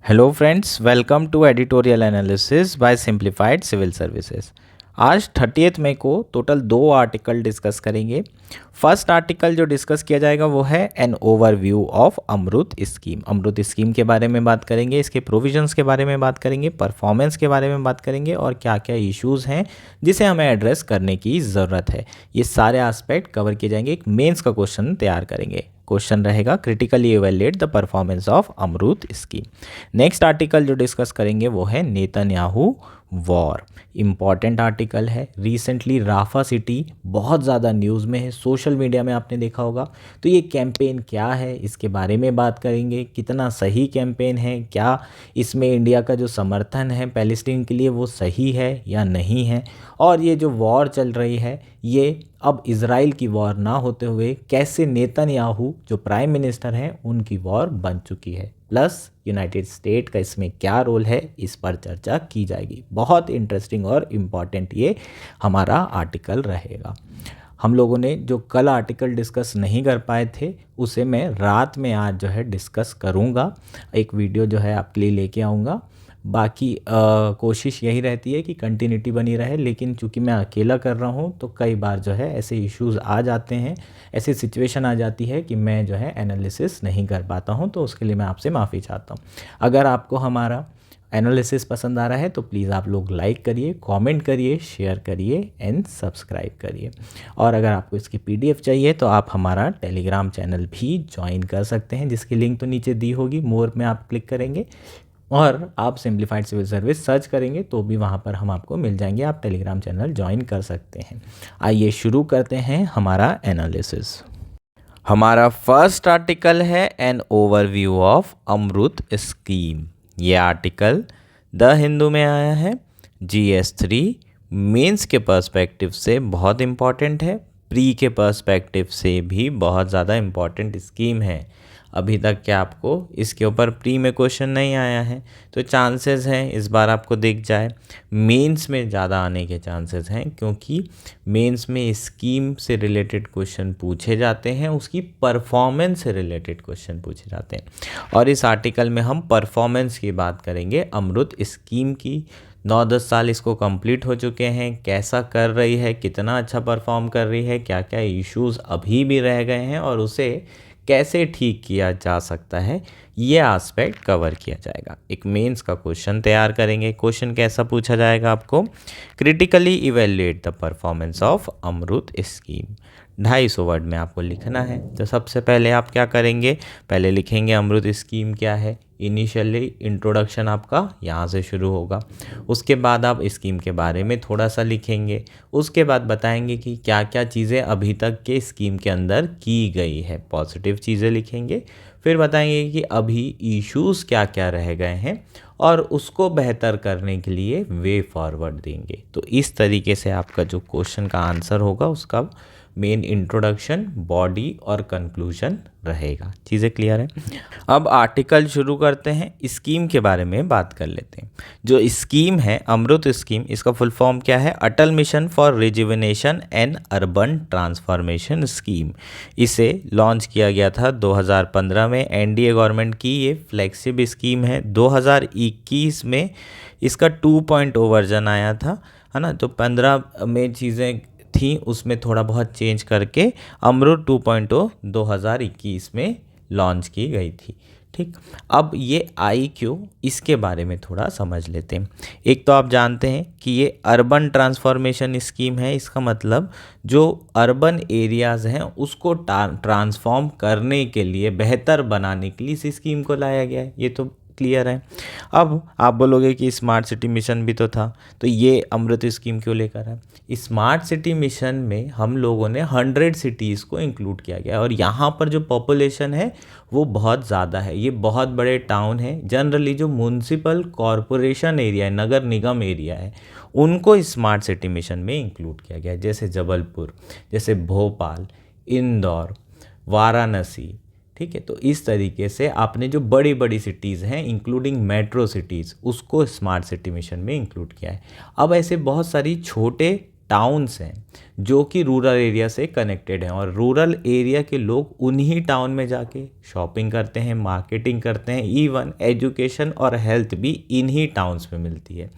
Hello friends, welcome to editorial analysis by simplified civil services. आज 30 मई को total 2 article discuss करेंगे। First article जो डिस्कस किया जाएगा वो है an overview of AMRUT scheme. AMRUT scheme के बारे में बात करेंगे, इसके प्रोविजंस के बारे में बात करेंगे, परफॉर्मेंस के बारे में बात करेंगे और क्या क्या इश्यूज़ हैं जिसे हमें एड्रेस करने की ज़रूरत है। ये सारे एस्पेक्ट कवर किए जाएंगे। एक मेंस का क्वेश्चन तैयार करेंगे। क्वेश्चन रहेगा critically evaluate the performance of AMRUT scheme. Next article जो डिस्कस करेंगे वो है नेतन्याहू वॉर। इम्पॉर्टेंट आर्टिकल है। रिसेंटली राफा सिटी बहुत ज़्यादा न्यूज़ में है, सोशल मीडिया में आपने देखा होगा। तो ये कैंपेन क्या है, इसके बारे में बात करेंगे। कितना सही कैंपेन है, क्या इसमें इंडिया का जो समर्थन है पैलेस्टीन के लिए वो सही है या नहीं है। और ये जो वॉर चल रही है ये अब इज़राइल की वॉर ना होते हुए कैसे नेतन्याहू जो प्राइम मिनिस्टर हैं उनकी वॉर बन चुकी है, प्लस यूनाइटेड स्टेट का इसमें क्या रोल है, इस पर चर्चा की जाएगी। बहुत इंटरेस्टिंग और इम्पॉर्टेंट ये हमारा आर्टिकल रहेगा। हम लोगों ने जो कल आर्टिकल डिस्कस नहीं कर पाए थे उसे मैं रात में आज जो है डिस्कस करूँगा। एक वीडियो जो है आपके लिए लेके आऊँगा। बाकी कोशिश यही रहती है कि कंटिन्यूटी बनी रहे, लेकिन चूंकि मैं अकेला कर रहा हूँ तो कई बार जो है ऐसे इश्यूज़ आ जाते हैं, ऐसी सिचुएशन आ जाती है कि मैं जो है एनालिसिस नहीं कर पाता हूँ। तो उसके लिए मैं आपसे माफ़ी चाहता हूँ। अगर आपको हमारा एनालिसिस पसंद आ रहा है तो प्लीज़ आप लोग लाइक करिए, कमेंट करिए, शेयर करिए एंड सब्सक्राइब करिए। और अगर आपको इसकी पीडीएफ चाहिए तो आप हमारा टेलीग्राम चैनल भी ज्वाइन कर सकते हैं, जिसकी लिंक तो नीचे दी होगी। मोर में आप क्लिक करेंगे और आप सिंप्लीफाइड सिविल सर्विस सर्च करेंगे तो भी वहाँ पर हम आपको मिल जाएंगे। आप टेलीग्राम चैनल ज्वाइन कर सकते हैं। आइए शुरू करते हैं हमारा एनालिसिस। हमारा फर्स्ट आर्टिकल है an overview of AMRUT scheme. ये आर्टिकल द हिंदू में आया है। GS3 मेंस के पर्सपेक्टिव से बहुत इम्पॉर्टेंट है, प्री के पर्सपेक्टिव से भी बहुत ज़्यादा इम्पॉर्टेंट स्कीम है। अभी तक क्या आपको इसके ऊपर प्री में क्वेश्चन नहीं आया है तो चांसेस हैं इस बार आपको दिख जाए। मेंस में ज़्यादा आने के चांसेस हैं क्योंकि मेंस में स्कीम से रिलेटेड क्वेश्चन पूछे जाते हैं, उसकी परफॉर्मेंस से रिलेटेड क्वेश्चन पूछे जाते हैं। और इस आर्टिकल में हम परफॉर्मेंस की बात करेंगे अमृत स्कीम की। 9-10 साल इसको कंप्लीट हो चुके हैं, कैसा कर रही है, कितना अच्छा परफॉर्म कर रही है, क्या क्या इश्यूज़ अभी भी रह गए हैं और उसे कैसे ठीक किया जा सकता है, ये एस्पेक्ट कवर किया जाएगा। एक मेंस का क्वेश्चन तैयार करेंगे। क्वेश्चन कैसा पूछा जाएगा आपको, critically evaluate the performance of AMRUT scheme. 250 word में आपको लिखना है। तो सबसे पहले आप क्या करेंगे, पहले लिखेंगे अमृत स्कीम क्या है। इनिशियली इंट्रोडक्शन आपका यहाँ से शुरू होगा। उसके बाद आप स्कीम के बारे में थोड़ा सा लिखेंगे। उसके बाद बताएंगे कि क्या क्या चीज़ें अभी तक के स्कीम के अंदर की गई है, पॉजिटिव चीज़ें लिखेंगे। फिर बताएंगे कि अभी इश्यूज़ क्या क्या रह गए हैं और उसको बेहतर करने के लिए वे फॉरवर्ड देंगे। तो इस तरीके से आपका जो क्वेश्चन का आंसर होगा उसका मेन इंट्रोडक्शन, बॉडी और कंक्लूजन रहेगा। चीज़ें क्लियर है। अब आर्टिकल शुरू करते हैं। स्कीम के बारे में बात कर लेते हैं। जो स्कीम है अमृत स्कीम, इसका फुल फॉर्म क्या है, Atal mission for rejuvenation and urban transformation scheme. इसे लॉन्च किया गया था 2015 में। एनडीए गवर्नमेंट की ये फ्लैगशिप स्कीम है। 2021 में इसका 2.0 वर्जन आया था, है ना। तो 15 में चीज़ें थी, उसमें थोड़ा बहुत चेंज करके अमृत 2.0 2021 में लॉन्च की गई थी। ठीक, अब ये आई क्यों, इसके बारे में थोड़ा समझ लेते हैं। एक तो आप जानते हैं कि ये अर्बन ट्रांसफॉर्मेशन स्कीम है। इसका मतलब जो अर्बन एरियाज़ हैं उसको ट्रांसफॉर्म करने के लिए, बेहतर बनाने के लिए इस स्कीम को लाया गया है। ये तो क्लियर है। अब आप बोलोगे कि स्मार्ट सिटी मिशन भी तो था, तो ये अमृत स्कीम क्यों लेकर है। स्मार्ट सिटी मिशन में हम लोगों ने 100 सिटीज़ को इंक्लूड किया गया और यहाँ पर जो पॉपुलेशन है वो बहुत ज़्यादा है। ये बहुत बड़े टाउन है। जनरली जो म्यूनसिपल कॉरपोरेशन एरिया है, नगर निगम एरिया है, उनको स्मार्ट सिटी मिशन में इंक्लूड किया गया है। जैसे जबलपुर, जैसे भोपाल, इंदौर, वाराणसी। ठीक है, तो इस तरीके से आपने जो बड़ी बड़ी सिटीज़ हैं इंक्लूडिंग मेट्रो सिटीज़, उसको स्मार्ट सिटी मिशन में इंक्लूड किया है। अब ऐसे बहुत सारी छोटे टाउन्स हैं जो कि रूरल एरिया से कनेक्टेड हैं, और रूरल एरिया के लोग उन्हीं टाउन में जाके शॉपिंग करते हैं, मार्केटिंग करते हैं, इवन एजुकेशन और हेल्थ भी इन्हीं टाउन्स में मिलती है।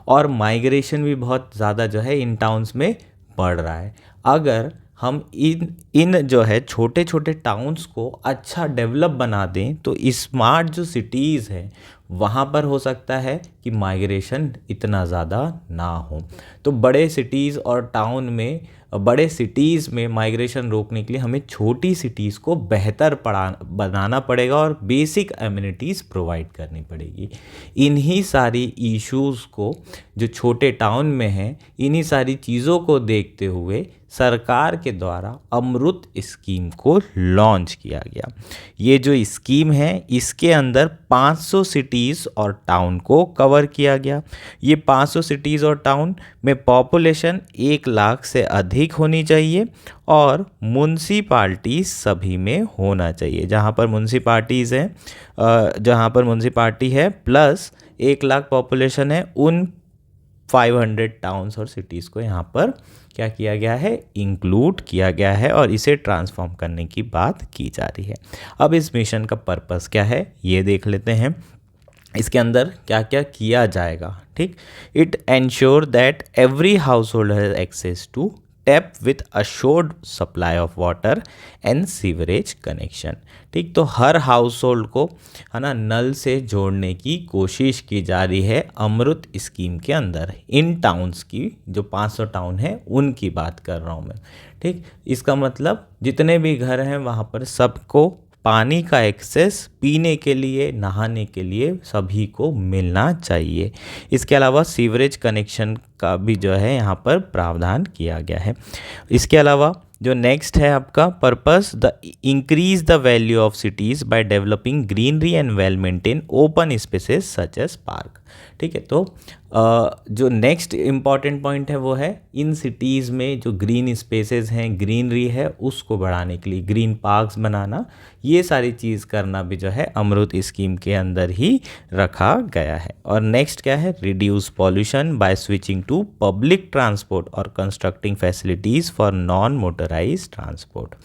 और माइग्रेशन भी बहुत ज़्यादा जो है इन टाउन्स में बढ़ रहा है। अगर हम इन जो है छोटे छोटे टाउन्स को अच्छा डेवलप बना दें तो स्मार्ट जो सिटीज़ हैं वहाँ पर हो सकता है कि माइग्रेशन इतना ज़्यादा ना हो। तो बड़े सिटीज़ में माइग्रेशन रोकने के लिए हमें छोटी सिटीज़ को बेहतर बनाना पड़ेगा और बेसिक एमिनिटीज़ प्रोवाइड करनी पड़ेगी। इन्हीं सारी इश्यूज़ को जो छोटे टाउन में हैं, इन्हीं सारी चीज़ों को देखते हुए सरकार के द्वारा अमृत स्कीम को लॉन्च किया गया। ये जो स्कीम है इसके अंदर 500 सिटीज़ और टाउन को कवर किया गया। ये 500 सिटीज़ और टाउन में पॉपुलेशन 1 लाख से अधिक होनी चाहिए और म्युनिसिपालिटी सभी में होना चाहिए। जहाँ पर म्युनिसिपालिटी है प्लस 1 लाख पॉपुलेशन है, उन 500 टाउन्स और सिटीज़ को यहाँ पर क्या किया गया है, इंक्लूड किया गया है और इसे ट्रांसफॉर्म करने की बात की जा रही है। अब इस मिशन का पर्पस क्या है ये देख लेते हैं। इसके अंदर क्या क्या किया जाएगा। ठीक, it ensure that every household has access to tap with assured supply of water and sewerage connection. ठीक, तो हर हाउस होल्ड को है ना नल से जोड़ने की कोशिश की जा रही है अमृत स्कीम के अंदर। इन टाउन्स की जो 500 टाउन है उनकी बात कर रहा हूँ मैं। ठीक, इसका मतलब जितने भी घर हैं वहाँ पर सबको पानी का एक्सेस पीने के लिए, नहाने के लिए सभी को मिलना चाहिए। इसके अलावा सीवरेज कनेक्शन का भी जो है यहाँ पर प्रावधान किया गया है। इसके अलावा जो नेक्स्ट है आपका purpose, the increase the value of cities by developing greenery and well maintain open spaces such as park. ठीक है, तो जो नेक्स्ट इम्पॉर्टेंट पॉइंट है वो है इन सिटीज़ में जो ग्रीन स्पेसेस हैं, ग्रीनरी है, उसको बढ़ाने के लिए ग्रीन पार्क्स बनाना, ये सारी चीज़ करना भी जो है अमृत स्कीम के अंदर ही रखा गया है। और नेक्स्ट क्या है, reduce pollution by switching to public transport और constructing facilities for non motorize transport.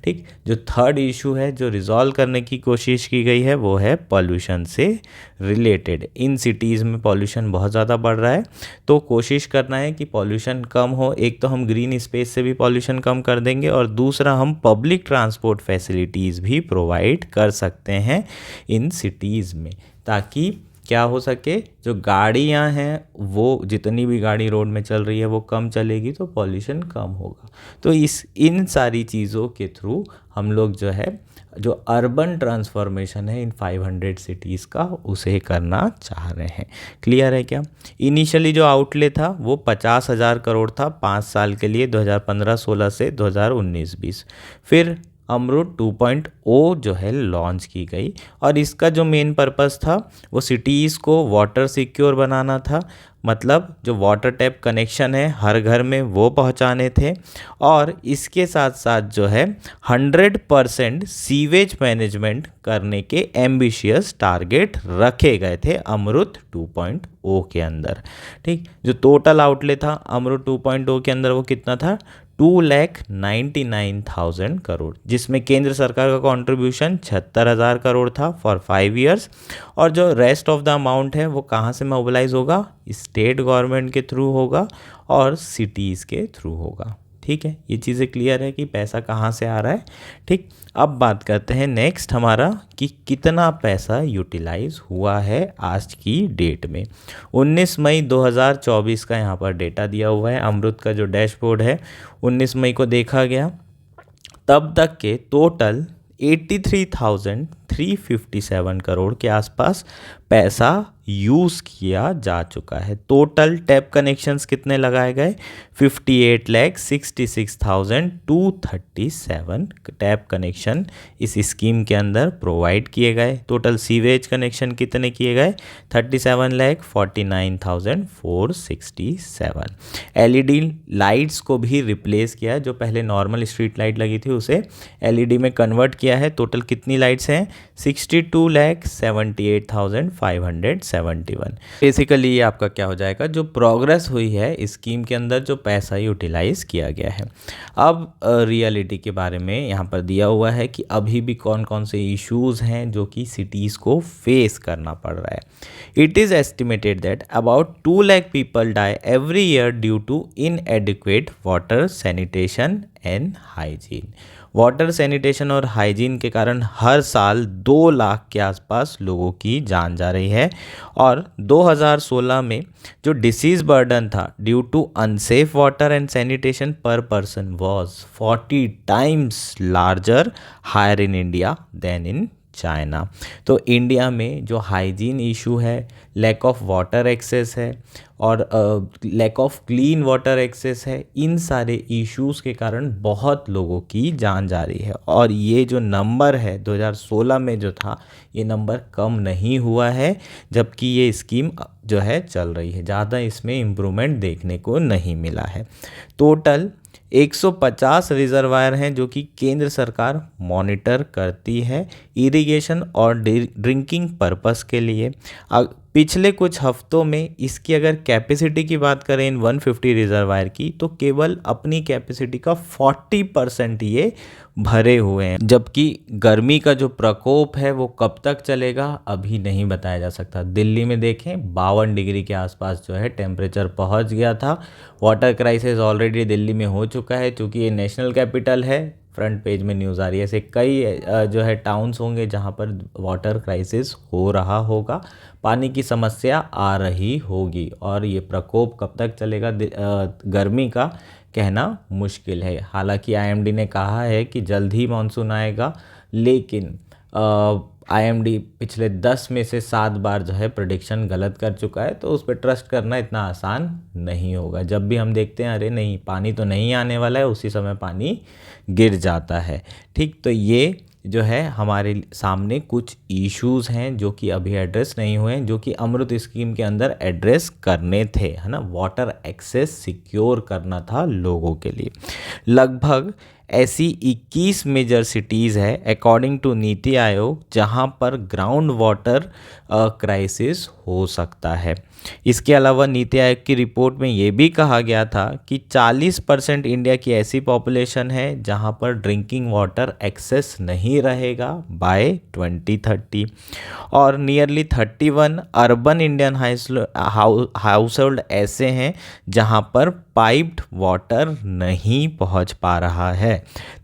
ठीक, जो थर्ड इशू है जो रिजॉल्व करने की कोशिश की गई है वो है पॉल्यूशन से रिलेटेड। इन सिटीज़ में पॉल्यूशन बहुत ज़्यादा बढ़ रहा है तो कोशिश करना है कि पॉल्यूशन कम हो। एक तो हम ग्रीन स्पेस से भी पॉल्यूशन कम कर देंगे और दूसरा हम पब्लिक ट्रांसपोर्ट फैसिलिटीज़ भी प्रोवाइड कर सकते हैं इन सिटीज़ में, ताकि क्या हो सके, जो गाड़ियां हैं वो जितनी भी गाड़ी रोड में चल रही है वो कम चलेगी तो पॉल्यूशन कम होगा। तो इन सारी चीज़ों के थ्रू हम लोग जो है जो अर्बन ट्रांसफॉर्मेशन है इन 500 सिटीज़ का उसे करना चाह रहे हैं। क्लियर है क्या? इनिशियली जो आउटले था वो 50,000 करोड़ था 5 साल के लिए 2015-16 से 2019-20। फिर अमृत 2.0 जो है लॉन्च की गई और इसका जो मेन पर्पस था वो सिटीज़ को वाटर सिक्योर बनाना था। मतलब जो वाटर टैप कनेक्शन है हर घर में वो पहुंचाने थे और इसके साथ साथ जो है 100% सीवेज मैनेजमेंट करने के एम्बिशियस टारगेट रखे गए थे अमृत 2.0 के अंदर। ठीक, जो टोटल आउटले था अमृत 2.0 के अंदर वो कितना था, 2,99,000 करोड़, जिसमें केंद्र सरकार का कंट्रीब्यूशन 76,000 करोड़ था फॉर 5 इयर्स। और जो रेस्ट ऑफ द अमाउंट है वो कहाँ से मोबिलाइज होगा, स्टेट गवर्नमेंट के थ्रू होगा और सिटीज़ के थ्रू होगा। ठीक है, ये चीज़ें क्लियर है कि पैसा कहाँ से आ रहा है। ठीक, अब बात करते हैं नेक्स्ट हमारा कि कितना पैसा यूटिलाइज हुआ है आज की डेट में। 19 मई 2024 का यहाँ पर डेटा दिया हुआ है। अमृत का जो डैशबोर्ड है 19 मई को देखा गया, तब तक के टोटल 83,357 करोड़ के आसपास पैसा यूज़ किया जा चुका है। टोटल टैप कनेक्शंस कितने लगाए गए, 58,66,237 टैप कनेक्शन इस स्कीम के अंदर प्रोवाइड किए गए। टोटल सीवेज कनेक्शन कितने किए गए, 37,49,467। एलईडी लाइट्स को भी रिप्लेस किया, जो पहले नॉर्मल स्ट्रीट लाइट लगी थी उसे एलईडी में कन्वर्ट किया है। टोटल कितनी लाइट्स हैं, 62,78,570 1971। बेसिकली ये आपका क्या हो जाएगा, जो प्रोग्रेस हुई है स्कीम के अंदर, जो पैसा यूटिलाइज किया गया है। अब रियलिटी के बारे में यहाँ पर दिया हुआ है कि अभी भी कौन कौन से इश्यूज़ हैं जो कि सिटीज़ को फेस करना पड़ रहा है। It is estimated that about 2 lakh people die every year due to inadequate water sanitation and hygiene. Water sanitation और हाइजीन के कारण हर साल 2 लाख के आसपास लोगों की जान जा रही है। और 2016 में जो डिसीज़ बर्डन था due to unsafe water and sanitation per person was 40 times larger higher in India than in China. तो इंडिया में जो हाइजीन इशू है, लैक ऑफ वाटर एक्सेस है और lack of clean water access है, इन सारे इश्यूज़ के कारण बहुत लोगों की जान जा रही है। और ये जो नंबर है 2016 में जो था, ये नंबर कम नहीं हुआ है, जबकि ये स्कीम जो है चल रही है, ज़्यादा इसमें इम्प्रूवमेंट देखने को नहीं मिला है। टोटल 150 रिजर्वायर हैं जो कि केंद्र सरकार मॉनिटर करती है इरिगेशन और ड्रिंकिंग पर्पस के लिए। पिछले कुछ हफ्तों में इसकी अगर कैपेसिटी की बात करें इन 150 रिजर्वायर की, तो केवल अपनी कैपेसिटी का 40% ये भरे हुए हैं। जबकि गर्मी का जो प्रकोप है वो कब तक चलेगा अभी नहीं बताया जा सकता। दिल्ली में देखें 52 डिग्री के आसपास जो है टेम्परेचर पहुंच गया था। वाटर क्राइसिस ऑलरेडी दिल्ली में हो चुका है, क्योंकि ये नेशनल कैपिटल है। फ्रंट पेज में न्यूज़ आ रही है, ऐसे कई जो है टाउन्स होंगे जहाँ पर वाटर क्राइसिस हो रहा होगा, पानी की समस्या आ रही होगी। और ये प्रकोप कब तक चलेगा गर्मी का कहना मुश्किल है। हालांकि आईएमडी ने कहा है कि जल्द ही मानसून आएगा, लेकिन आईएमडी पिछले 10 में से 7 बार जो है प्रेडिक्शन गलत कर चुका है, तो उस पर ट्रस्ट करना इतना आसान नहीं होगा। जब भी हम देखते हैं अरे नहीं पानी तो नहीं आने वाला है, उसी समय पानी गिर जाता है। ठीक, तो ये जो है हमारे सामने कुछ इश्यूज़ हैं जो कि अभी एड्रेस नहीं हुए हैं, जो कि अमृत स्कीम के अंदर एड्रेस करने थे, है ना। वाटर एक्सेस सिक्योर करना था लोगों के लिए। लगभग ऐसी 21 मेजर सिटीज़ है अकॉर्डिंग टू नीति आयोग जहां पर ग्राउंड वाटर क्राइसिस हो सकता है। इसके अलावा नीति आयोग की रिपोर्ट में ये भी कहा गया था कि 40% इंडिया की ऐसी पॉपुलेशन है जहां पर ड्रिंकिंग वाटर एक्सेस नहीं रहेगा बाय 2030। और nearly 31 urban Indian house hold ऐसे हैं जहां पर पाइप्ड वाटर नहीं पहुंच पा रहा है।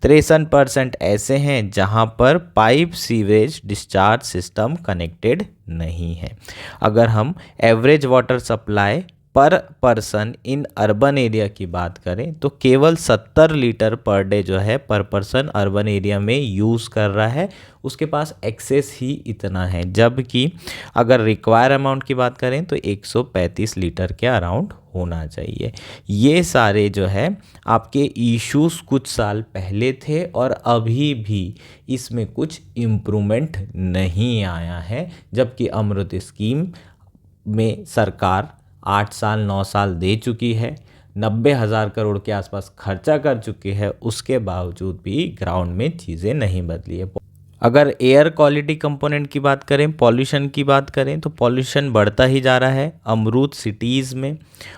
63% ऐसे हैं जहां पर pipe sewage discharge system connected नहीं है। अगर हम एवरेज वाटर सप्लाई पर पर्सन इन अर्बन एरिया की बात करें तो केवल 70 लीटर पर डे जो है पर पर्सन अर्बन एरिया में यूज़ कर रहा है, उसके पास एक्सेस ही इतना है। जबकि अगर रिक्वायर अमाउंट की बात करें तो 135 लीटर के अराउंड होना चाहिए। ये सारे जो है आपके इश्यूज कुछ साल पहले थे और अभी भी इसमें कुछ इम्प्रूवमेंट नहीं आया है। जबकि अमृत स्कीम में सरकार 8 साल 9 साल दे चुकी है, 90,000 करोड़ के आसपास खर्चा कर चुकी है, उसके बावजूद भी ग्राउंड में चीज़ें नहीं बदली है। अगर एयर क्वालिटी कंपोनेंट की बात करें, पॉल्यूशन की बात करें, तो पॉल्यूशन बढ़ता ही जा रहा है अमरूद सिटीज़ में,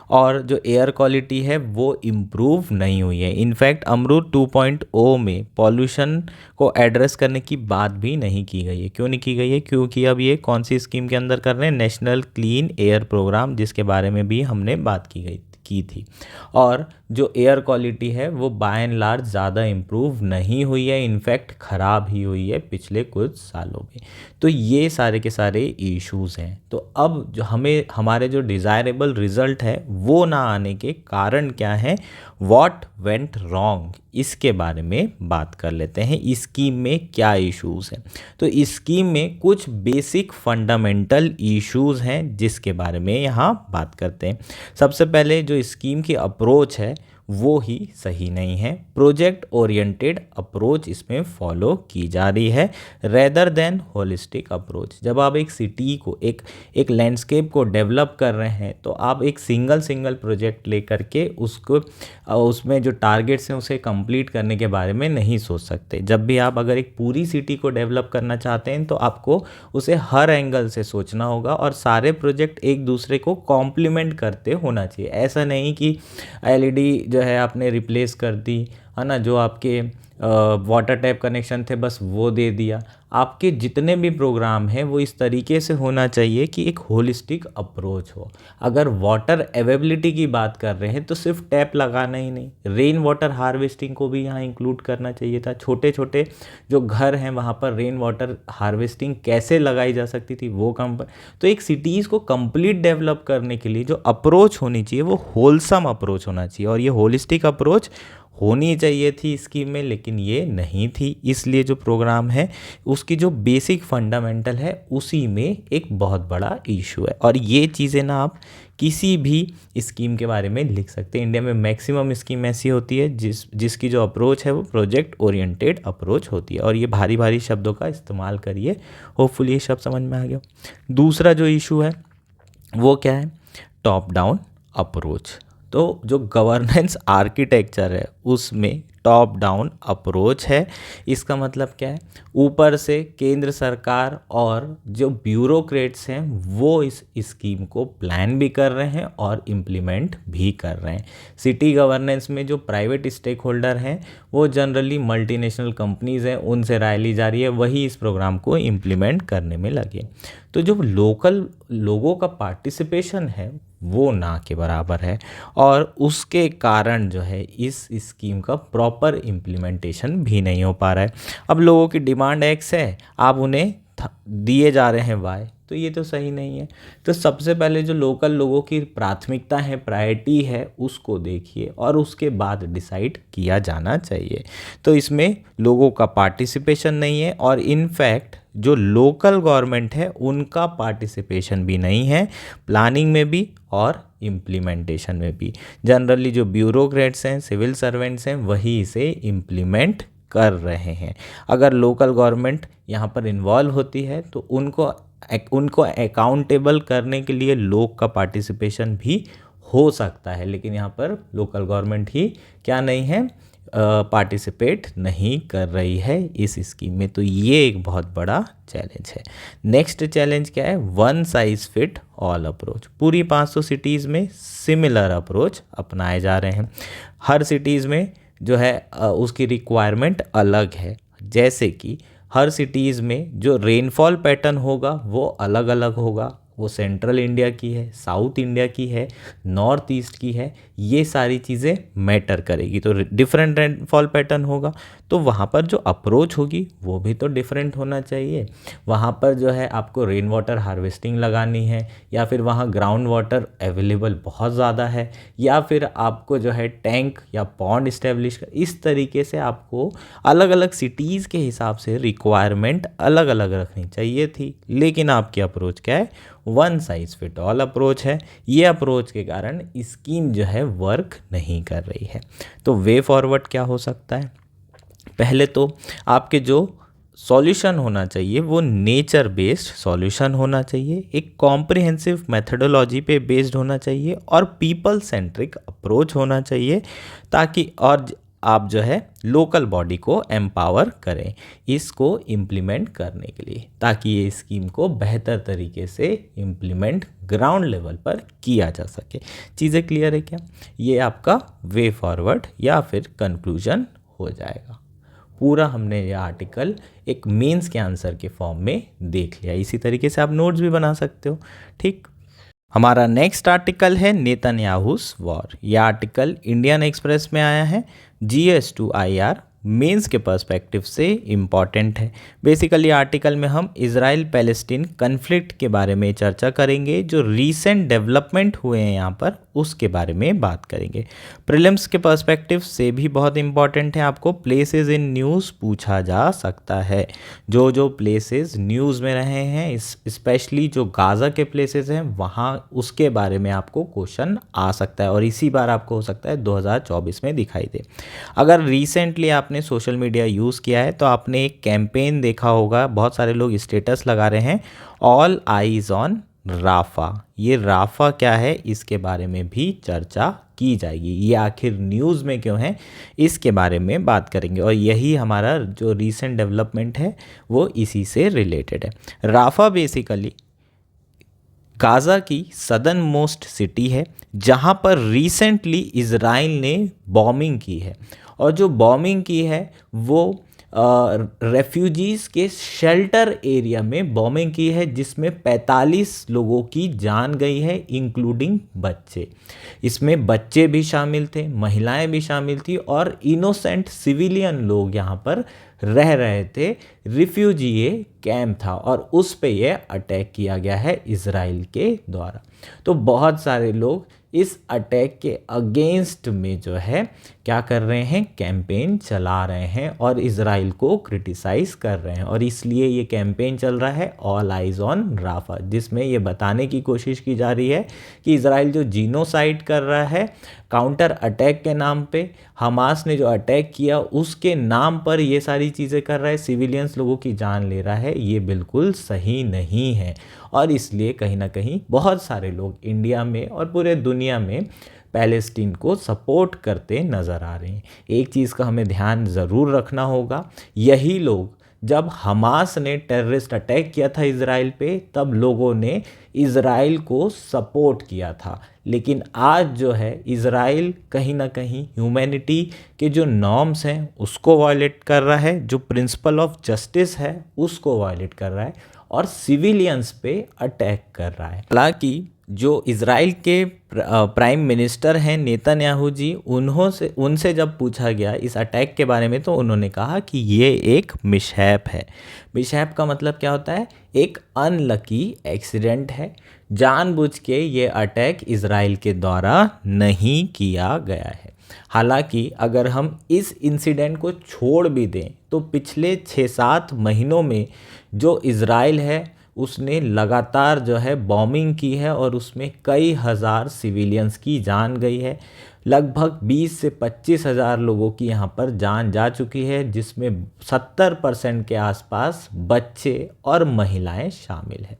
और जो एयर क्वालिटी है वो इम्प्रूव नहीं हुई है। इनफैक्ट अमरूद 2.0 में पॉल्यूशन को एड्रेस करने की बात भी नहीं की गई है। क्यों नहीं की गई है? क्योंकि अब ये कौन सी स्कीम के अंदर कर रहे हैं, नेशनल क्लीन एयर प्रोग्राम, जिसके बारे में भी हमने बात की थी। और जो एयर क्वालिटी है वो बाय एंड लार्ज ज़्यादा इम्प्रूव नहीं हुई है, इनफैक्ट ख़राब ही हुई है पिछले कुछ सालों में। तो ये सारे के सारे इश्यूज़ हैं। तो अब जो हमारे जो डिज़ायरेबल रिज़ल्ट है वो ना आने के कारण क्या है, व्हाट वेंट रॉन्ग, इसके बारे में बात कर लेते हैं। इस स्कीम में क्या इश्यूज़ हैं? तो इस स्कीम में कुछ बेसिक फंडामेंटल इश्यूज़ हैं जिसके बारे में यहाँ बात करते हैं। सबसे पहले जो स्कीम की अप्रोच है वो ही सही नहीं है। प्रोजेक्ट ओरिएंटेड अप्रोच इसमें फॉलो की जा रही है रेदर देन होलिस्टिक अप्रोच। जब आप एक सिटी को एक लैंडस्केप को डेवलप कर रहे हैं तो आप एक सिंगल प्रोजेक्ट लेकर के उसको उसमें जो टारगेट्स हैं उसे कंप्लीट करने के बारे में नहीं सोच सकते। जब भी आप अगर एक पूरी सिटी को डेवलप करना चाहते हैं तो आपको उसे हर एंगल से सोचना होगा और सारे प्रोजेक्ट एक दूसरे को कॉम्प्लीमेंट करते होना चाहिए। ऐसा नहीं कि एलईडी जो है आपने रिप्लेस कर दी है ना, जो आपके वाटर टैप कनेक्शन थे बस वो दे दिया। आपके जितने भी प्रोग्राम हैं वो इस तरीके से होना चाहिए कि एक होलिस्टिक अप्रोच हो। अगर वाटर अवेलेबिलिटी की बात कर रहे हैं तो सिर्फ टैप लगाना ही नहीं, रेन वाटर हार्वेस्टिंग को भी यहाँ इंक्लूड करना चाहिए था। छोटे छोटे जो घर हैं वहाँ पर रेन वाटर हार्वेस्टिंग कैसे लगाई जा सकती थी वो कम। तो एक सिटीज़ को कंप्लीट डेवलप करने के लिए जो अप्रोच होनी चाहिए वो होलसम अप्रोच होना चाहिए, और ये होलिस्टिक अप्रोच होनी चाहिए थी स्कीम में, लेकिन ये नहीं थी। इसलिए जो प्रोग्राम है उसकी जो बेसिक फंडामेंटल है उसी में एक बहुत बड़ा इशू है। और ये चीज़ें ना आप किसी भी स्कीम के बारे में लिख सकते हैं। इंडिया में मैक्सिमम स्कीम ऐसी होती है जिसकी जो अप्रोच है वो प्रोजेक्ट ओरिएंटेड अप्रोच होती है। और ये भारी भारी शब्दों का इस्तेमाल करिए, होपफुली ये शब्द समझ में आ गया। दूसरा जो इशू है वो क्या है, टॉप डाउन अप्रोच। तो जो गवर्नेंस आर्किटेक्चर है उसमें टॉप डाउन अप्रोच है। इसका मतलब क्या है, ऊपर से केंद्र सरकार और जो ब्यूरोक्रेट्स हैं वो इस स्कीम को प्लान भी कर रहे हैं और इम्प्लीमेंट भी कर रहे हैं। सिटी गवर्नेंस में जो प्राइवेट स्टेक होल्डर हैं वो जनरली मल्टीनेशनल कंपनीज़ हैं, उनसे राय ली जा रही है, वही इस प्रोग्राम को इम्प्लीमेंट करने में लगे। तो जो लोकल लोगों का पार्टिसिपेशन है वो ना के बराबर है, और उसके कारण जो है इस स्कीम का प्रॉपर इम्प्लीमेंटेशन भी नहीं हो पा रहा है। अब लोगों की डिमांड एक्स है, आप उन्हें दिए जा रहे हैं वाई, तो ये तो सही नहीं है। तो सबसे पहले जो लोकल लोगों की प्राथमिकता है, प्रायोरिटी है, उसको देखिए और उसके बाद डिसाइड किया जाना चाहिए। तो इसमें लोगों का पार्टिसिपेशन नहीं है, और इनफैक्ट जो लोकल गवर्नमेंट है उनका पार्टिसिपेशन भी नहीं है, प्लानिंग में भी और इम्प्लीमेंटेशन में भी। जनरली जो ब्यूरोक्रेट्स हैं, सिविल सर्वेंट्स हैं, वही इसे इम्प्लीमेंट कर रहे हैं। अगर लोकल गवर्नमेंट यहाँ पर इन्वॉल्व होती है तो उनको अकाउंटेबल करने के लिए लोग का पार्टिसिपेशन भी हो सकता है, लेकिन यहाँ पर लोकल गवर्नमेंट ही क्या नहीं है, पार्टिसिपेट नहीं कर रही है इस स्कीम में। तो ये एक बहुत बड़ा चैलेंज है। नेक्स्ट चैलेंज क्या है, one size fit all approach. पूरी 500 सिटीज़ में सिमिलर अप्रोच अपनाए जा रहे हैं। हर सिटीज़ में जो है उसकी रिक्वायरमेंट अलग है। जैसे कि हर सिटीज़ में जो रेनफॉल पैटर्न होगा वो अलग अलग होगा, वो सेंट्रल इंडिया की है, साउथ इंडिया की है, नॉर्थ ईस्ट की है, ये सारी चीज़ें मैटर करेगी। तो डिफरेंट रेनफॉल पैटर्न होगा तो वहाँ पर जो अप्रोच होगी वो भी तो डिफरेंट होना चाहिए। वहाँ पर जो है आपको रेन वाटर हार्वेस्टिंग लगानी है, या फिर वहाँ ग्राउंड वाटर अवेलेबल बहुत ज़्यादा है, या फिर आपको जो है टैंक या पॉन्ड इस्टेब्लिश कर, इस तरीके से आपको अलग अलग सिटीज़ के हिसाब से रिक्वायरमेंट अलग अलग रखनी चाहिए थी। लेकिन आपकी अप्रोच क्या है, one size fit all approach है। ये अप्रोच के कारण स्कीम जो है वर्क नहीं कर रही है। तो वे फॉरवर्ड क्या हो सकता है, पहले तो आपके जो सॉल्यूशन होना चाहिए वो नेचर बेस्ड सॉल्यूशन होना चाहिए, एक कॉम्प्रिहेंसिव मेथडोलॉजी पे बेस्ड होना चाहिए, और पीपल सेंट्रिक अप्रोच होना चाहिए, ताकि और आप जो है लोकल बॉडी को एम्पावर करें इसको इम्प्लीमेंट करने के लिए, ताकि ये स्कीम को बेहतर तरीके से इम्प्लीमेंट ग्राउंड लेवल पर किया जा सके। चीज़ें क्लियर है क्या? ये आपका वे फॉरवर्ड या फिर कंक्लूजन हो जाएगा। पूरा हमने ये आर्टिकल एक मेंस के आंसर के फॉर्म में देख लिया। इसी तरीके से आप नोट्स भी बना सकते हो। ठीक, हमारा नेक्स्ट आर्टिकल है नेतन्याहूस वॉर। यह आर्टिकल इंडियन एक्सप्रेस में आया है। GS to IR मेंस के पर्सपेक्टिव से इम्पॉर्टेंट है। बेसिकली आर्टिकल में हम इज़राइल पैलेस्टीन कन्फ्लिक्ट के बारे में चर्चा करेंगे, जो रीसेंट डेवलपमेंट हुए हैं यहाँ पर उसके बारे में बात करेंगे। प्रीलिम्स के पर्सपेक्टिव से भी बहुत इंपॉर्टेंट है, आपको प्लेसेस इन न्यूज़ पूछा जा सकता है। जो जो प्लेसेस न्यूज़ में रहे हैं, स्पेशली जो गाज़ा के प्लेसेस हैं वहाँ, उसके बारे में आपको क्वेश्चन आ सकता है और इसी बार आपको हो सकता है 2024 में दिखाई दे। अगर रिसेंटली आपने सोशल मीडिया यूज़ किया है तो आपने एक कैंपेन देखा होगा, बहुत सारे लोग स्टेटस लगा रहे हैं, ऑल आइज़ ऑन राफा। ये राफा क्या है, इसके बारे में भी चर्चा की जाएगी। ये आखिर न्यूज़ में क्यों है, इसके बारे में बात करेंगे और यही हमारा जो रीसेंट डेवलपमेंट है वो इसी से रिलेटेड है। राफा बेसिकली गाज़ा की सदर्न मोस्ट सिटी है जहाँ पर रिसेंटली इज़राइल ने बॉम्बिंग की है और जो बॉम्बिंग की है वो रेफ्यूजीज़ के शेल्टर एरिया में बॉम्बिंग की है, जिसमें 45 लोगों की जान गई है, इंक्लूडिंग बच्चे। इसमें बच्चे भी शामिल थे, महिलाएं भी शामिल थी और इनोसेंट सिविलियन लोग यहाँ पर रह रहे थे। रिफ्यूजी ये कैंप था और उस पे ये अटैक किया गया है इज़राइल के द्वारा। तो बहुत सारे लोग इस अटैक के अगेंस्ट में जो है क्या कर रहे हैं, कैंपेन चला रहे हैं और इज़राइल को क्रिटिसाइज़ कर रहे हैं। और इसलिए ये कैंपेन चल रहा है ऑल आइज़ ऑन राफा, जिसमें ये बताने की कोशिश की जा रही है कि इज़राइल जो जीनोसाइड कर रहा है काउंटर अटैक के नाम पे, हमास ने जो अटैक किया उसके नाम पर ये सारी चीज़ें कर रहा है, सिविलियंस लोगों की जान ले रहा है, ये बिल्कुल सही नहीं है। और इसलिए कहीं ना कहीं बहुत सारे लोग इंडिया में और पूरे दुनिया में पैलेस्टीन को सपोर्ट करते नज़र आ रहे हैं। एक चीज़ का हमें ध्यान ज़रूर रखना होगा, यही लोग जब हमास ने टेररिस्ट अटैक किया था इज़राइल पे, तब लोगों ने इज़राइल को सपोर्ट किया था, लेकिन आज जो है इज़राइल कहीं ना कहीं ह्यूमैनिटी के जो नॉर्म्स हैं उसको वायलेट कर रहा है, जो प्रिंसिपल ऑफ जस्टिस है उसको वायलेट कर रहा है और सिविलियंस पे अटैक कर रहा है। हालांकि जो इज़राइल के प्राइम मिनिस्टर हैं नेतन्याहू जी, उनसे जब पूछा गया इस अटैक के बारे में तो उन्होंने कहा कि ये एक मिसहैप है। मिसहैप का मतलब क्या होता है, एक अनलकी एक्सीडेंट है, जानबूझ के ये अटैक इज़राइल के द्वारा नहीं किया गया है। हालांकि अगर हम इस इंसिडेंट को छोड़ भी दें तो पिछले 6-7 महीनों में जो इज़राइल है उसने लगातार जो है बॉम्बिंग की है और उसमें कई हज़ार सिविलियंस की जान गई है। लगभग 20 से 25 हज़ार लोगों की यहाँ पर जान जा चुकी है, जिसमें 70% के आसपास बच्चे और महिलाएं शामिल हैं।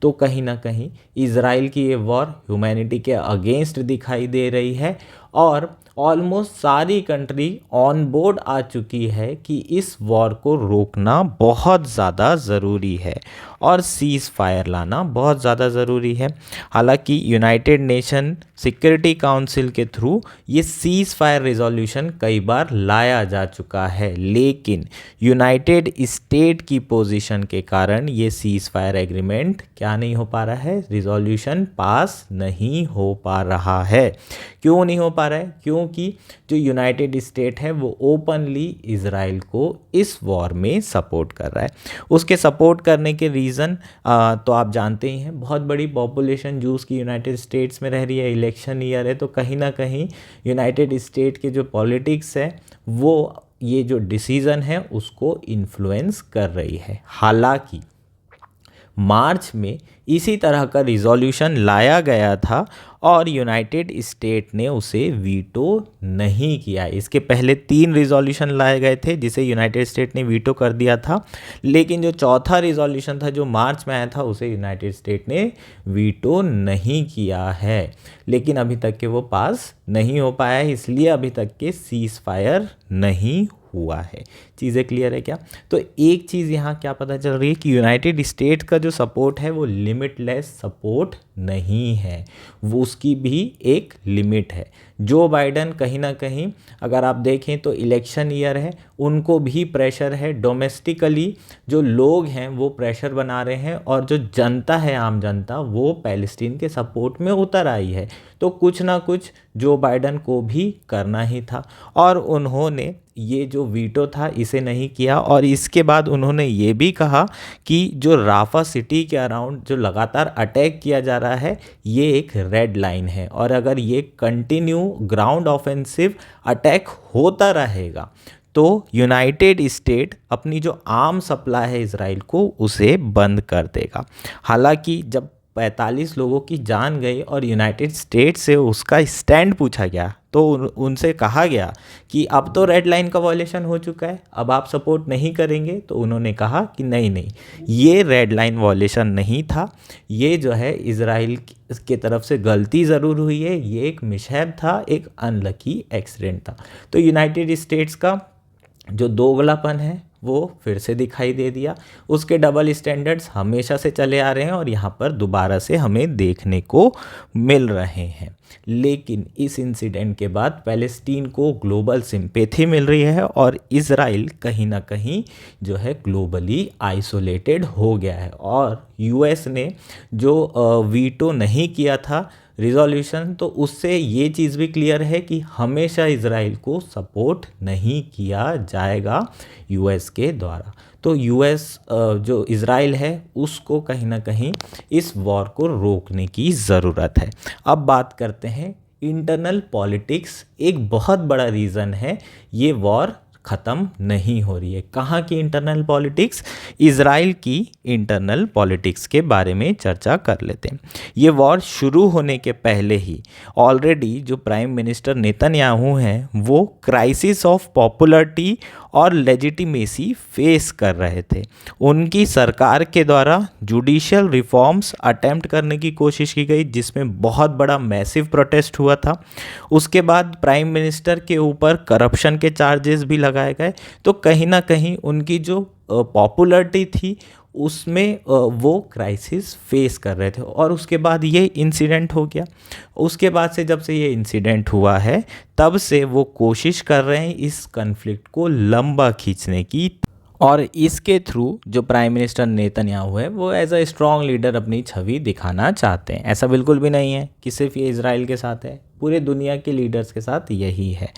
तो कहीं ना कहीं इज़राइल की ये वॉर ह्यूमैनिटी के अगेंस्ट दिखाई दे रही है और ऑलमोस्ट सारी कंट्री ऑन बोर्ड आ चुकी है कि इस वॉर को रोकना बहुत ज़्यादा ज़रूरी है और सीज़ फायर लाना बहुत ज़्यादा ज़रूरी है। हालांकि यूनाइटेड नेशन सिक्योरिटी काउंसिल के थ्रू ये सीज़ फायर रिजोल्यूशन कई बार लाया जा चुका है, लेकिन यूनाइटेड स्टेट की पोजीशन के कारण ये सीज़ फायर एग्रीमेंट क्या नहीं हो पा रहा है, रिजोल्यूशन पास नहीं हो पा रहा है। क्यों नहीं हो पा रहा है? क्योंकि जो यूनाइटेड स्टेट है वो ओपनली इज़राइल को इस वॉर में सपोर्ट कर रहा है। उसके सपोर्ट करने के रीज़न तो आप जानते ही हैं, बहुत बड़ी पॉपुलेशन जूस की यूनाइटेड स्टेट्स में रह रही है, इलेक्शन ईयर है, तो कहीं ना कहीं यूनाइटेड स्टेट के जो पॉलिटिक्स है वो ये जो डिसीज़न है उसको इन्फ्लुएंस कर रही है। हालांकि मार्च में इसी तरह का रिजोल्यूशन लाया गया था और यूनाइटेड स्टेट ने उसे वीटो नहीं किया। इसके पहले 3 रिजोल्यूशन लाए गए थे जिसे यूनाइटेड स्टेट ने वीटो कर दिया था, लेकिन जो चौथा रिजोल्यूशन था जो मार्च में आया था उसे यूनाइटेड स्टेट ने वीटो नहीं किया है, लेकिन अभी तक के वो पास नहीं हो पाया है, इसलिए अभी तक के सीज़ फायर नहीं हुआ है। चीज़ें क्लियर है क्या? तो एक चीज़ यहाँ क्या पता चल रही है कि यूनाइटेड स्टेट का जो सपोर्ट है वो लिमिटलेस सपोर्ट नहीं है, वो उसकी भी एक लिमिट है। जो बाइडन कहीं ना कहीं अगर आप देखें तो इलेक्शन ईयर है उनको भी प्रेशर है, डोमेस्टिकली जो लोग हैं वो प्रेशर बना रहे हैं, और जो जनता है, आम जनता, वो पैलेस्टीन के सपोर्ट में उतर आई है। तो कुछ ना कुछ जो बाइडन को भी करना ही था, और उन्होंने ये जो वीटो था इसे नहीं किया। और इसके बाद उन्होंने ये भी कहा कि जो राफा सिटी के अराउंड जो लगातार अटैक किया जा रहा है, ये एक रेड लाइन है, और अगर ये कंटिन्यू ग्राउंड ऑफेंसिव अटैक होता रहेगा तो यूनाइटेड स्टेट अपनी जो आर्म सप्लाई है इजराइल को, उसे बंद कर देगा। हालांकि जब 45 लोगों की जान गई और यूनाइटेड स्टेट से उसका स्टैंड पूछा गया, तो उनसे कहा गया कि अब तो रेड लाइन का वॉयलेशन हो चुका है, अब आप सपोर्ट नहीं करेंगे। तो उन्होंने कहा कि नहीं नहीं, ये रेड लाइन वॉयलेशन नहीं था, ये जो है इजराइल की तरफ से गलती ज़रूर हुई है, ये एक मिसहैप था, एक अनलकी एक्सीडेंट था। तो यूनाइटेड स्टेट्स का जो दोगलापन है वो फिर से दिखाई दे दिया, उसके डबल स्टैंडर्ड्स हमेशा से चले आ रहे हैं और यहाँ पर दोबारा से हमें देखने को मिल रहे हैं। लेकिन इस इंसिडेंट के बाद पैलेस्टीन को ग्लोबल सिंपैथी मिल रही है, और इज़राइल कहीं ना कहीं जो है ग्लोबली आइसोलेटेड हो गया है। और यूएस ने जो वीटो नहीं किया था रिजोल्यूशन, तो उससे ये चीज़ भी क्लियर है कि हमेशा इजराइल को सपोर्ट नहीं किया जाएगा यूएस के द्वारा। तो यूएस जो इजराइल है उसको कहीं ना कहीं इस वॉर को रोकने की ज़रूरत है। अब बात करते हैं इंटरनल पॉलिटिक्स, एक बहुत बड़ा रीज़न है ये वॉर ख़त्म नहीं हो रही है। कहाँ की इंटरनल पॉलिटिक्स? इज़राइल की इंटरनल पॉलिटिक्स के बारे में चर्चा कर लेते हैं। ये वॉर शुरू होने के पहले ही ऑलरेडी जो प्राइम मिनिस्टर नेतन्याहू हैं वो क्राइसिस ऑफ पॉपुलरिटी और लेजिटिमेसी फेस कर रहे थे। उनकी सरकार के द्वारा जुडिशियल रिफॉर्म्स अटेम्प्ट करने की कोशिश की गई, जिसमें बहुत बड़ा मैसिव प्रोटेस्ट हुआ था। उसके बाद प्राइम मिनिस्टर के ऊपर करप्शन के चार्जेस भी लगाए गए। तो कहीं ना कहीं उनकी जो पॉपुलरिटी थी उसमें वो क्राइसिस फेस कर रहे थे, और उसके बाद ये इंसिडेंट हो गया। उसके बाद से जब से ये इंसिडेंट हुआ है तब से वो कोशिश कर रहे हैं इस कन्फ्लिक्ट को लंबा खींचने की, और इसके थ्रू जो प्राइम मिनिस्टर नेतन्याहू है वो एज अ स्ट्रॉन्ग लीडर अपनी छवि दिखाना चाहते हैं। ऐसा बिल्कुल भी नहीं है कि सिर्फ ये इजराइल के साथ है, पूरे दुनिया के लीडर्स के साथ यही है।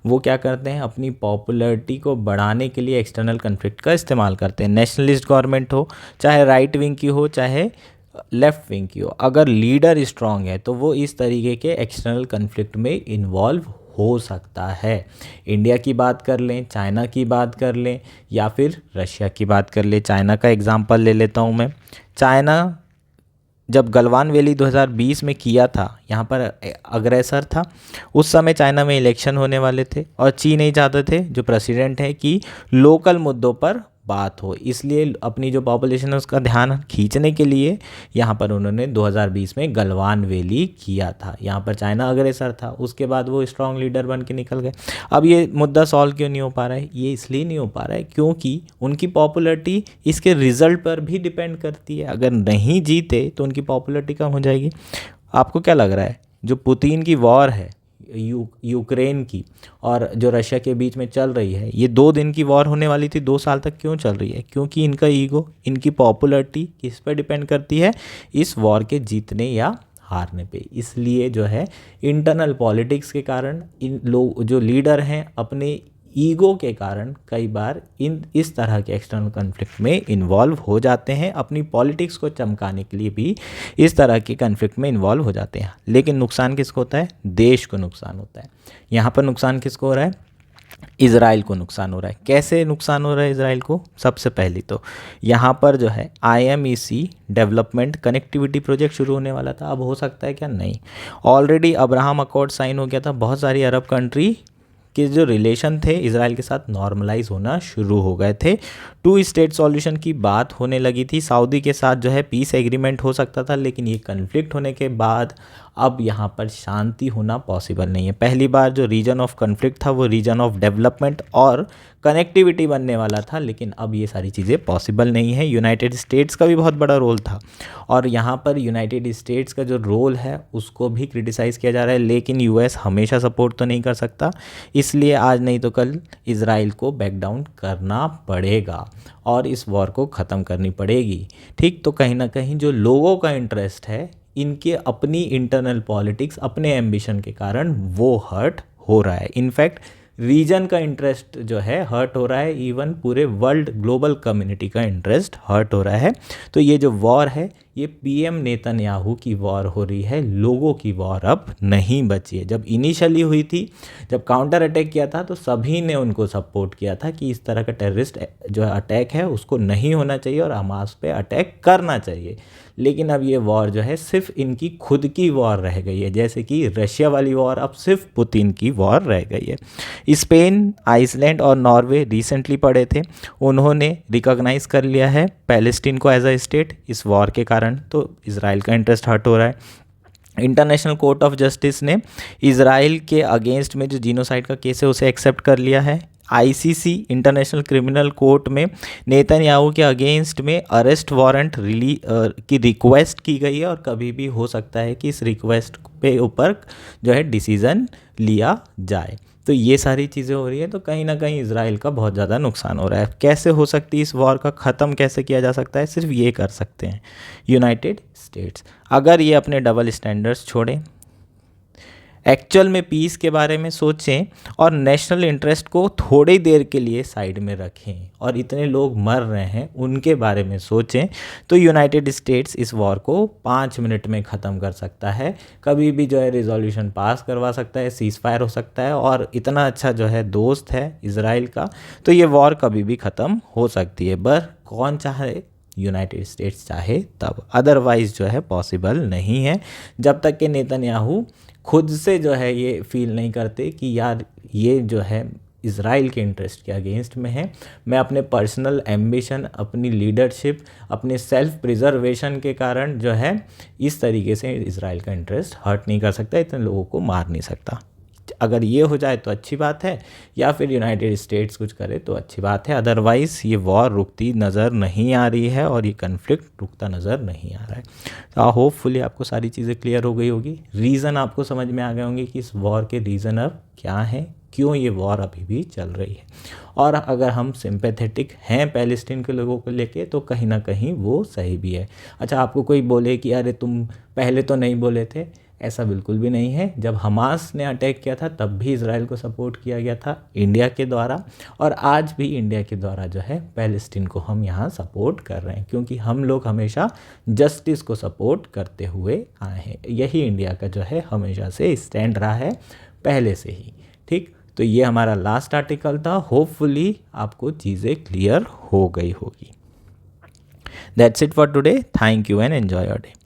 वो क्या करते हैं, अपनी पॉपुलैरिटी को बढ़ाने के लिए एक्सटर्नल कन्फ्लिक्ट का इस्तेमाल करते हैं। नेशनलिस्ट गवर्नमेंट हो, चाहे राइट विंग की हो, चाहे लेफ्ट विंग की हो, अगर लीडर स्ट्रांग है तो वो इस तरीके के एक्सटर्नल कन्फ्लिक्ट में इन्वॉल्व हो सकता है। इंडिया की बात कर लें, चाइना की बात कर लें, या फिर रशिया की बात कर लें। चाइना का एग्जांपल ले लेता हूँ मैं। चाइना जब गलवान वैली 2020 में किया था, यहाँ पर अग्रेसर था, उस समय चाइना में इलेक्शन होने वाले थे और चीन नहीं चाहते थे, जो प्रेसिडेंट है, कि लोकल मुद्दों पर बात हो। इसलिए अपनी जो पॉपुलेशन है उसका ध्यान खींचने के लिए यहाँ पर उन्होंने 2020 में गलवान वैली किया था। यहाँ पर चाइना अग्रेसर था, उसके बाद वो स्ट्रॉन्ग लीडर बन के निकल गए। अब ये मुद्दा सॉल्व क्यों नहीं हो पा रहा है? ये इसलिए नहीं हो पा रहा है क्योंकि उनकी पॉपुलैरिटी इसके रिजल्ट पर भी डिपेंड करती है। अगर नहीं जीते तो उनकी पॉपुलैरिटी कम हो जाएगी। आपको क्या लग रहा है, जो पुतिन की वॉर है यूक्रेन की और जो रशिया के बीच में चल रही है, ये 2 दिन की वॉर होने वाली थी, 2 साल तक क्यों चल रही है? क्योंकि इनका ईगो, इनकी पॉपुलैरिटी किस पर डिपेंड करती है? इस वॉर के जीतने या हारने पे। इसलिए जो है इंटरनल पॉलिटिक्स के कारण इन लोग जो लीडर हैं अपने ईगो के कारण कई बार इस तरह के एक्सटर्नल कन्फ्लिक्ट में इन्वॉल्व हो जाते हैं, अपनी पॉलिटिक्स को चमकाने के लिए भी इस तरह के कन्फ्लिक्ट में इन्वॉल्व हो जाते हैं। लेकिन नुकसान किसको होता है? देश को नुकसान होता है। यहाँ पर नुकसान किसको हो रहा है? इज़राइल को नुकसान हो रहा है। कैसे नुकसान हो रहा है इज़राइल को? सबसे पहले तो यहाँ पर जो है IMEC डेवलपमेंट कनेक्टिविटी प्रोजेक्ट शुरू होने वाला था। अब हो सकता है क्या? नहीं, ऑलरेडी अब्राहम अकॉर्ड साइन हो गया था। बहुत सारी अरब कंट्री के जो रिलेशन थे इजराइल के साथ नॉर्मलाइज होना शुरू हो गए थे। 2 स्टेट सॉल्यूशन की बात होने लगी थी। सऊदी के साथ जो है पीस एग्रीमेंट हो सकता था, लेकिन ये कन्फ्लिक्ट होने के बाद अब यहाँ पर शांति होना पॉसिबल नहीं है। पहली बार जो रीजन ऑफ कन्फ्लिक्ट था वो रीजन ऑफ डेवलपमेंट और कनेक्टिविटी बनने वाला था, लेकिन अब ये सारी चीज़ें पॉसिबल नहीं है। यूनाइटेड स्टेट्स का भी बहुत बड़ा रोल था और यहाँ पर यूनाइटेड स्टेट्स का जो रोल है उसको भी क्रिटिसाइज़ किया जा रहा है, लेकिन यूएस हमेशा सपोर्ट तो नहीं कर सकता, इसलिए आज नहीं तो कल इजराइल को बैक डाउन करना पड़ेगा और इस वॉर को ख़त्म करनी पड़ेगी। ठीक, तो कहीं ना कहीं जो लोगों का इंटरेस्ट है, इनके अपनी इंटरनल पॉलिटिक्स, अपने एम्बिशन के कारण वो हर्ट हो रहा है। इनफैक्ट रीजन का इंटरेस्ट जो है हर्ट हो रहा है, इवन पूरे वर्ल्ड ग्लोबल कम्युनिटी का इंटरेस्ट हर्ट हो रहा है। तो ये जो वॉर है ये पीएम नेतन्याहू की वॉर हो रही है, लोगों की वॉर अब नहीं बची है। जब इनिशियली हुई थी, जब काउंटर अटैक किया था तो सभी ने उनको सपोर्ट किया था कि इस तरह का टेररिस्ट जो अटैक है उसको नहीं होना चाहिए और हमास पे अटैक करना चाहिए। लेकिन अब ये वॉर जो है सिर्फ इनकी खुद की वॉर रह गई है, जैसे कि रशिया वाली वॉर अब सिर्फ पुतिन की वॉर रह गई है। स्पेन, आइसलैंड और नॉर्वे रिसेंटली पड़े थे, उन्होंने रिकॉग्नाइज कर लिया है पैलेस्टीन को एज अ स्टेट इस वॉर के कारण, तो इजराइल का इंटरेस्ट हर्ट हो रहा है। इंटरनेशनल कोर्ट ऑफ जस्टिस ने इजराइल के अगेंस्ट में जो जीनोसाइड का केस है उसे एक्सेप्ट कर लिया है। आईसीसी इंटरनेशनल क्रिमिनल कोर्ट में नेतन्याहू के अगेंस्ट में अरेस्ट वारंट की रिक्वेस्ट की गई है और कभी भी हो सकता है कि इस रिक्वेस्ट पे ऊपर जो है डिसीज़न लिया जाए। तो ये सारी चीज़ें हो रही है, तो कहीं ना कहीं इजराइल का बहुत ज़्यादा नुकसान हो रहा है। कैसे हो सकती है इस वॉर का ख़त्म कैसे किया जा सकता है, सिर्फ ये कर सकते हैं यूनाइटेड स्टेट्स। अगर ये अपने डबल स्टैंडर्ड्स छोड़ें, एक्चुअल में पीस के बारे में सोचें और नेशनल इंटरेस्ट को थोड़ी देर के लिए साइड में रखें और इतने लोग मर रहे हैं उनके बारे में सोचें, तो यूनाइटेड स्टेट्स इस वॉर को 5 मिनट में ख़त्म कर सकता है। कभी भी जो है रिजोल्यूशन पास करवा सकता है, सीज़ फायर हो सकता है, और इतना अच्छा जो है दोस्त है इजराइल का, तो ये वॉर कभी भी ख़त्म हो सकती है। बस कौन चाहे, यूनाइटेड स्टेट्स चाहे तब, अदरवाइज़ जो है पॉसिबल नहीं है। जब तक कि नेतन्याहू खुद से जो है ये फील नहीं करते कि यार ये जो है इज़राइल के इंटरेस्ट के अगेंस्ट में है, मैं अपने पर्सनल एम्बिशन, अपनी लीडरशिप, अपने सेल्फ प्रिजर्वेशन के कारण जो है इस तरीके से इज़राइल का इंटरेस्ट हर्ट नहीं कर सकता, इतने लोगों को मार नहीं सकता। अगर ये हो जाए तो अच्छी बात है, या फिर यूनाइटेड स्टेट्स कुछ करे तो अच्छी बात है, अदरवाइज़ ये वॉर रुकती नज़र नहीं आ रही है और ये कन्फ्लिक्ट रुकता नज़र नहीं आ रहा है। तो होपफुली आपको सारी चीज़ें क्लियर हो गई होगी, रीज़न आपको समझ में आ गए होंगे कि इस वॉर के रीज़न अब क्या हैं, क्यों ये वॉर अभी भी चल रही है। और अगर हम सिंपैथेटिक हैं पैलेस्टीन के लोगों को लेके, तो कहीं ना कहीं वो सही भी है। अच्छा, आपको कोई बोले कि अरे तुम पहले तो नहीं बोले थे, ऐसा बिल्कुल भी नहीं है। जब हमास ने अटैक किया था तब भी इजराइल को सपोर्ट किया गया था इंडिया के द्वारा, और आज भी इंडिया के द्वारा जो है पैलेस्टीन को हम यहाँ सपोर्ट कर रहे हैं, क्योंकि हम लोग हमेशा जस्टिस को सपोर्ट करते हुए आए हैं। यही इंडिया का जो है हमेशा से स्टैंड रहा है पहले से ही। ठीक, तो ये हमारा लास्ट आर्टिकल था। होपफुली आपको चीज़ें क्लियर हो गई होगी। That's it for today. Thank you and enjoy your day.